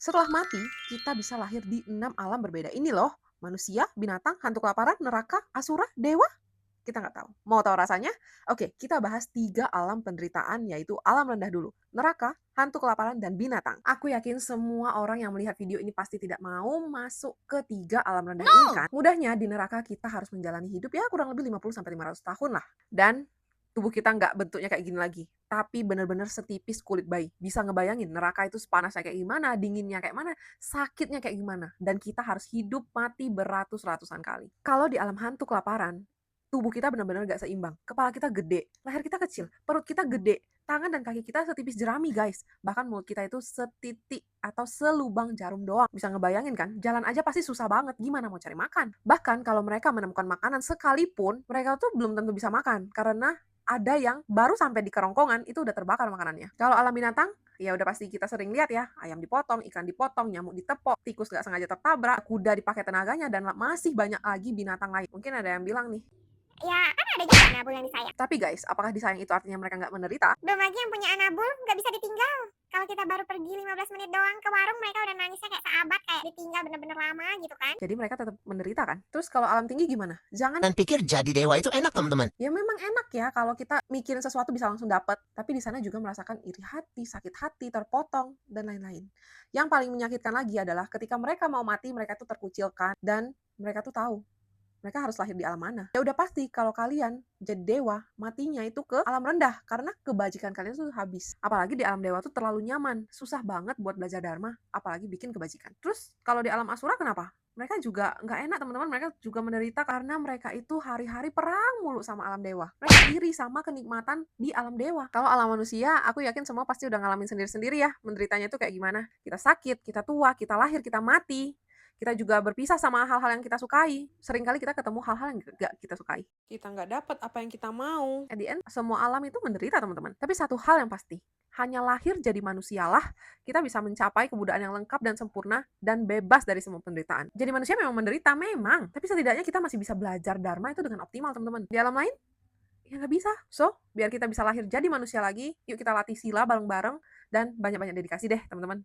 Setelah mati, kita bisa lahir di 6 alam berbeda. Ini loh, manusia, binatang, hantu kelaparan, neraka, asura, dewa. Kita nggak tahu. Mau tahu rasanya? Oke, kita bahas 3 alam penderitaan, yaitu alam rendah dulu. Neraka, hantu kelaparan, dan binatang. Aku yakin semua orang yang melihat video ini pasti tidak mau masuk ke 3 alam rendah ini kan. Mudahnya di neraka kita harus menjalani hidup ya kurang lebih 50-500 tahun lah. Dan tubuh kita nggak bentuknya kayak gini lagi, tapi bener-bener setipis kulit bayi. Bisa ngebayangin neraka itu panasnya kayak gimana, dinginnya kayak mana, sakitnya kayak gimana. Dan kita harus hidup mati beratus-ratusan kali. Kalau di alam hantu kelaparan, tubuh kita benar-benar gak seimbang. Kepala kita gede, leher kita kecil, perut kita gede, tangan dan kaki kita setipis jerami guys. Bahkan mulut kita itu setitik atau selubang jarum doang. Bisa ngebayangin kan? Jalan aja pasti susah banget. Gimana mau cari makan? Bahkan kalau mereka menemukan makanan sekalipun, mereka tuh belum tentu bisa makan. Karena ada yang baru sampai di kerongkongan itu udah terbakar makanannya. Kalau alam binatang, ya udah pasti kita sering lihat ya, ayam dipotong, ikan dipotong, nyamuk ditepok, tikus gak sengaja tertabrak, kuda dipakai tenaganya, dan masih banyak lagi binatang lain. Mungkin ada yang bilang nih, Ya, kan ada juga nabul yang disayang. tapi guys, apakah disayang itu artinya mereka nggak menderita? Belum lagi yang punya anabul nggak bisa ditinggal. Kalau kita baru pergi 15 menit doang ke warung, mereka udah nangisnya kayak seabad, kayak ditinggal bener-bener lama gitu kan. Jadi mereka tetap menderita kan? Terus kalau alam tinggi gimana? Jangan. Dan pikir jadi dewa itu enak, teman-teman. Ya memang enak ya kalau kita mikirin sesuatu bisa langsung dapat, tapi di sana juga merasakan iri hati, sakit hati, terpotong, dan lain-lain. Yang paling menyakitkan lagi adalah ketika mereka mau mati, mereka tuh terkucilkan dan mereka tuh tahu mereka harus lahir di alam mana. Ya udah pasti kalau kalian jadi dewa, matinya itu ke alam rendah karena kebajikan kalian tuh habis. Apalagi di alam dewa tuh terlalu nyaman, susah banget buat belajar dharma, apalagi bikin kebajikan. Terus kalau di alam asura kenapa? Mereka juga nggak enak teman-teman, mereka juga menderita karena mereka itu hari-hari perang mulu sama alam dewa. Mereka iri sama kenikmatan di alam dewa. Kalau alam manusia, aku yakin semua pasti udah ngalamin sendiri-sendiri ya, menderitanya itu kayak gimana. Kita sakit, kita tua, kita lahir, kita mati. Kita juga berpisah sama hal-hal yang kita sukai. Seringkali kita ketemu hal-hal yang gak kita sukai. Kita nggak dapat apa yang kita mau. At the end, semua alam itu menderita teman-teman. Tapi satu hal yang pasti, hanya lahir jadi manusialah kita bisa mencapai kebudayaan yang lengkap dan sempurna dan bebas dari semua penderitaan. Jadi manusia memang menderita, memang. Tapi setidaknya kita masih bisa belajar dharma itu dengan optimal teman-teman. Di alam lain, ya nggak bisa. So, biar kita bisa lahir jadi manusia lagi, yuk kita latih sila bareng-bareng dan banyak-banyak dedikasi deh teman-teman.